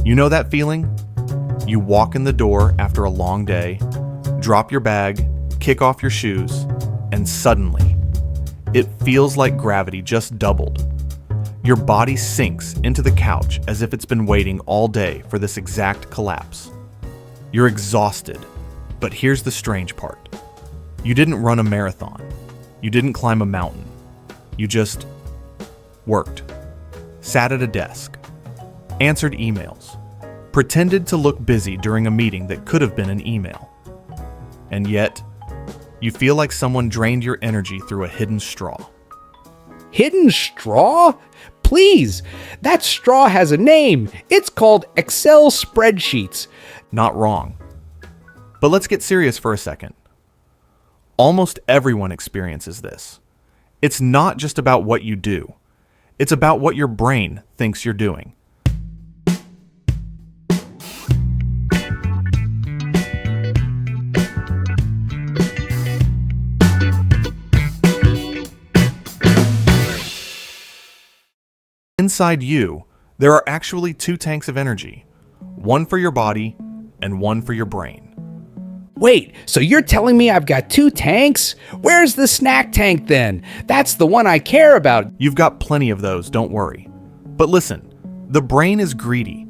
You know that feeling? You walk in the door after a long day, drop your bag, kick off your shoes, and suddenly, it feels like gravity just doubled. Your body sinks into the couch as if it's been waiting all day for this exact collapse. You're exhausted, but here's the strange part. You didn't run a marathon. You didn't climb a mountain. You just worked, sat at a desk, answered emails, pretended to look busy during a meeting that could have been an email. And yet, you feel like someone drained your energy through a hidden straw. Hidden straw? Please, that straw has a name. It's called Excel spreadsheets. Not wrong. But let's get serious for a second. Almost everyone experiences this. It's not just about what you do. It's about what your brain thinks you're doing. Inside you, there are actually two tanks of energy, one for your body and one for your brain. Wait, so you're telling me I've got two tanks? Where's the snack tank then? That's the one I care about. You've got plenty of those, don't worry. But listen, the brain is greedy.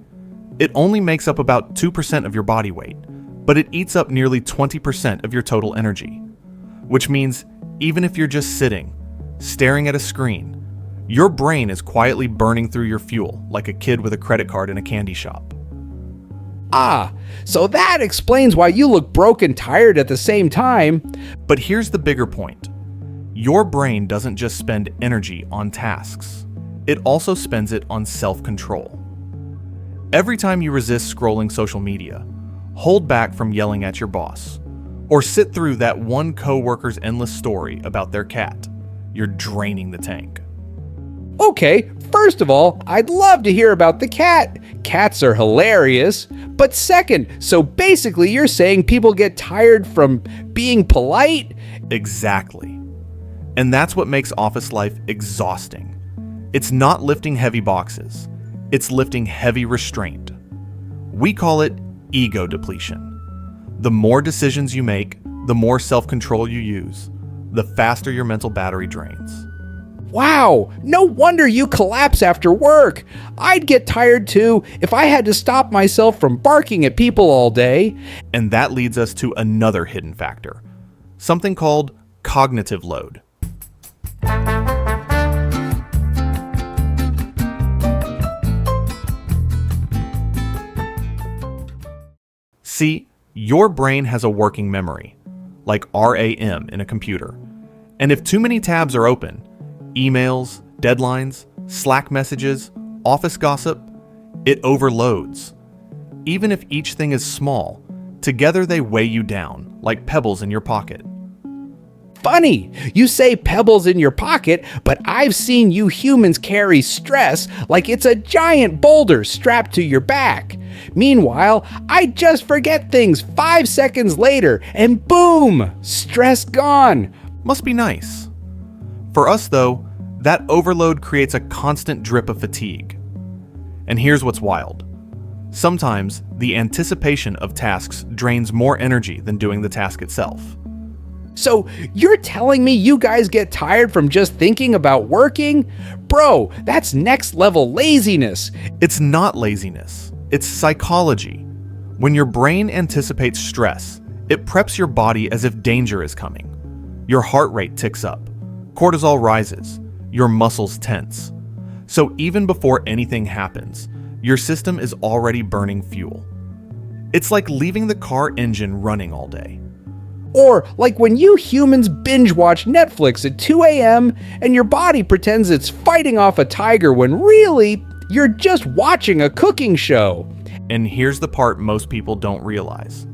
It only makes up about 2% of your body weight, but it eats up nearly 20% of your total energy. Which means even if you're just sitting, staring at a screen, your brain is quietly burning through your fuel like a kid with a credit card in a candy shop. Ah, so that explains why you look broke and tired at the same time. But here's the bigger point. Your brain doesn't just spend energy on tasks. It also spends it on self-control. Every time you resist scrolling social media, hold back from yelling at your boss, or sit through that one coworker's endless story about their cat, you're draining the tank. Okay, first of all, I'd love to hear about the cat. Cats are hilarious. But second, so basically you're saying people get tired from being polite? Exactly. And that's what makes office life exhausting. It's not lifting heavy boxes. It's lifting heavy restraint. We call it ego depletion. The more decisions you make, the more self-control you use, the faster your mental battery drains. Wow, no wonder you collapse after work. I'd get tired too if I had to stop myself from barking at people all day. And that leads us to another hidden factor, something called cognitive load. See, your brain has a working memory, like RAM in a computer. And if too many tabs are open, emails, deadlines, Slack messages, office gossip, it overloads. Even if each thing is small, together they weigh you down like pebbles in your pocket. Funny, you say pebbles in your pocket, but I've seen you humans carry stress like it's a giant boulder strapped to your back. Meanwhile, I just forget things 5 seconds later and boom, stress gone. Must be nice. For us though, that overload creates a constant drip of fatigue. And here's what's wild. Sometimes the anticipation of tasks drains more energy than doing the task itself. So you're telling me you guys get tired from just thinking about working? Bro, that's next level laziness. It's not laziness, it's psychology. When your brain anticipates stress, it preps your body as if danger is coming. Your heart rate ticks up, cortisol rises, your muscles tense. So even before anything happens, your system is already burning fuel. It's like leaving the car engine running all day. Or like when you humans binge watch Netflix at 2 a.m. and your body pretends it's fighting off a tiger when really, you're just watching a cooking show. And here's the part most people don't realize.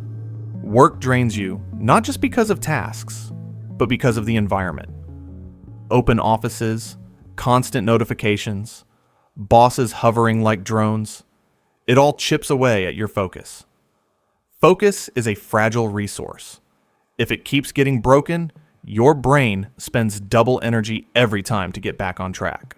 Work drains you not just because of tasks, but because of the environment. Open offices, constant notifications, bosses hovering like drones. It all chips away at your focus. Focus is a fragile resource. If it keeps getting broken, your brain spends double energy every time to get back on track.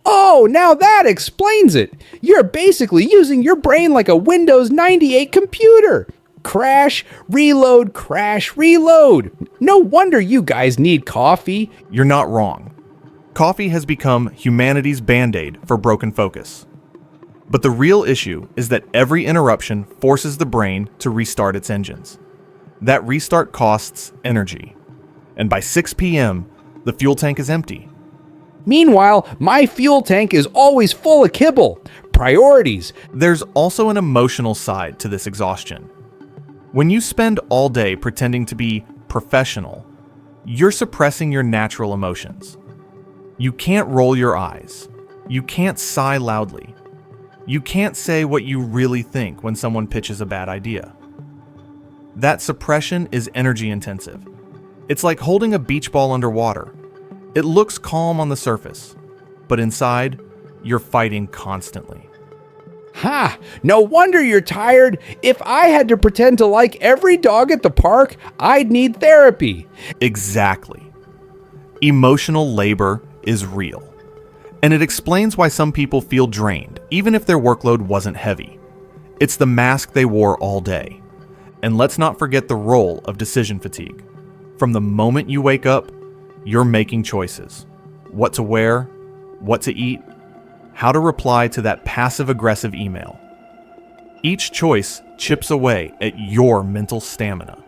Oh, now that explains it. You're basically using your brain like a Windows 98 computer. Crash, reload, crash, reload. No wonder you guys need coffee. You're not wrong. Coffee has become humanity's band-aid for broken focus. But the real issue is that every interruption forces the brain to restart its engines. That restart costs energy. And by 6 p.m., the fuel tank is empty. Meanwhile, my fuel tank is always full of kibble. Priorities. There's also an emotional side to this exhaustion. When you spend all day pretending to be professional, you're suppressing your natural emotions. You can't roll your eyes. You can't sigh loudly. You can't say what you really think when someone pitches a bad idea. That suppression is energy intensive. It's like holding a beach ball underwater. It looks calm on the surface, but inside, you're fighting constantly. Ha! No wonder you're tired. If I had to pretend to like every dog at the park, I'd need therapy. Exactly. Emotional labor is real. And it explains why some people feel drained, even if their workload wasn't heavy. It's the mask they wore all day. And let's not forget the role of decision fatigue. From the moment you wake up, you're making choices. What to wear, what to eat, how to reply to that passive-aggressive email. Each choice chips away at your mental stamina.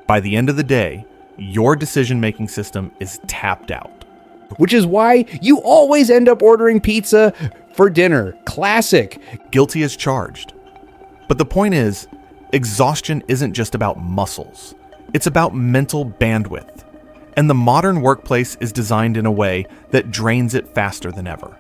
By the end of the day, your decision-making system is tapped out. Which is why you always end up ordering pizza for dinner. Classic. Guilty as charged. But the point is, exhaustion isn't just about muscles. It's about mental bandwidth. And the modern workplace is designed in a way that drains it faster than ever.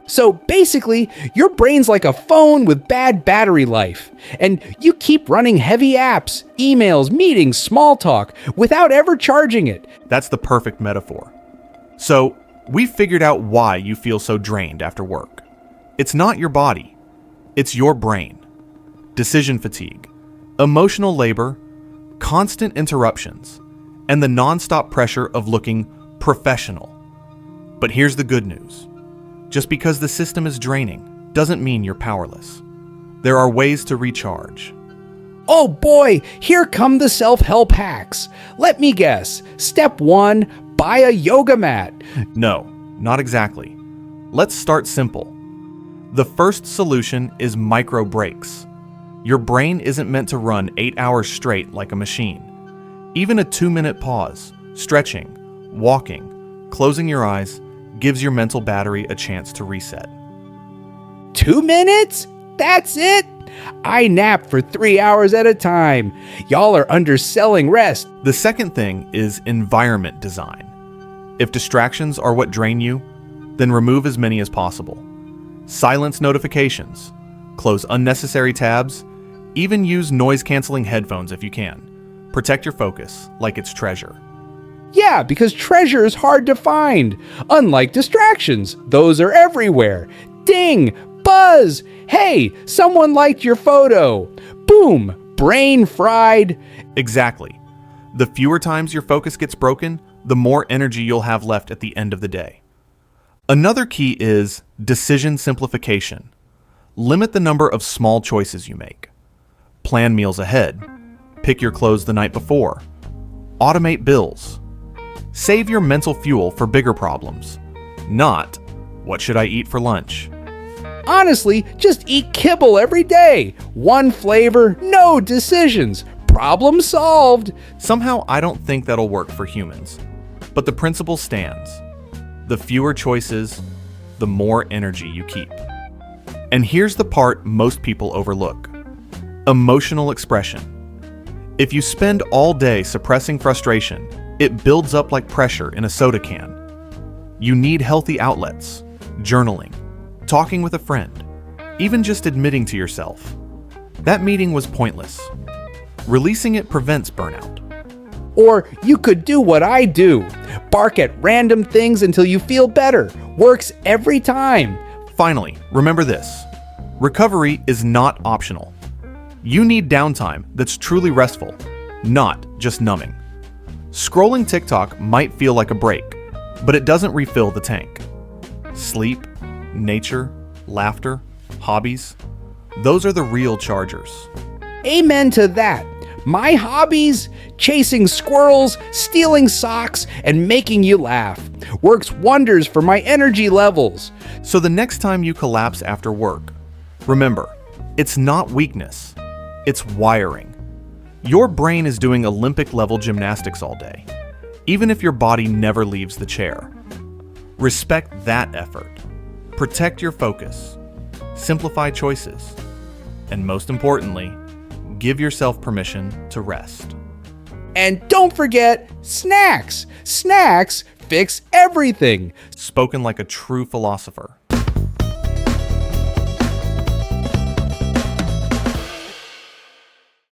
So basically, your brain's like a phone with bad battery life, and you keep running heavy apps, emails, meetings, small talk, without ever charging it. That's the perfect metaphor. So, we've figured out why you feel so drained after work. It's not your body, it's your brain. Decision fatigue, emotional labor, constant interruptions, and the nonstop pressure of looking professional. But here's the good news. Just because the system is draining doesn't mean you're powerless. There are ways to recharge. Oh boy, here come the self-help hacks. Let me guess. Step 1, buy a yoga mat. No, not exactly. Let's start simple. The first solution is micro breaks. Your brain isn't meant to run 8 hours straight like a machine. Even a 2-minute pause, stretching, walking, closing your eyes, gives your mental battery a chance to reset. 2 minutes? That's it? I nap for 3 hours at a time. Y'all are underselling rest. The second thing is environment design. If distractions are what drain you, then remove as many as possible. Silence notifications, close unnecessary tabs, even use noise-canceling headphones if you can. Protect your focus like it's treasure. Yeah, because treasure is hard to find. Unlike distractions, those are everywhere. Ding! Buzz! Hey, someone liked your photo. Boom! Brain fried. Exactly. The fewer times your focus gets broken, the more energy you'll have left at the end of the day. Another key is decision simplification. Limit the number of small choices you make. Plan meals ahead. Pick your clothes the night before. Automate bills. Save your mental fuel for bigger problems. Not, what should I eat for lunch? Honestly, just eat kibble every day. One flavor, no decisions. Problem solved. Somehow I don't think that'll work for humans. But the principle stands. The fewer choices, the more energy you keep. And here's the part most people overlook. Emotional expression. If you spend all day suppressing frustration, it builds up like pressure in a soda can. You need healthy outlets, journaling, talking with a friend, even just admitting to yourself, that meeting was pointless. Releasing it prevents burnout. Or you could do what I do. Bark at random things until you feel better. Works every time. Finally, remember this. Recovery is not optional. You need downtime that's truly restful, not just numbing. Scrolling TikTok might feel like a break, but it doesn't refill the tank. Sleep, nature, laughter, hobbies, those are the real chargers. Amen to that. My hobbies? Chasing squirrels, stealing socks, and making you laugh. Works wonders for my energy levels. So the next time you collapse after work, remember, it's not weakness, it's wiring. Your brain is doing Olympic-level gymnastics all day, even if your body never leaves the chair. Respect that effort. Protect your focus. Simplify choices. And most importantly, give yourself permission to rest. And don't forget snacks. Snacks fix everything. Spoken like a true philosopher.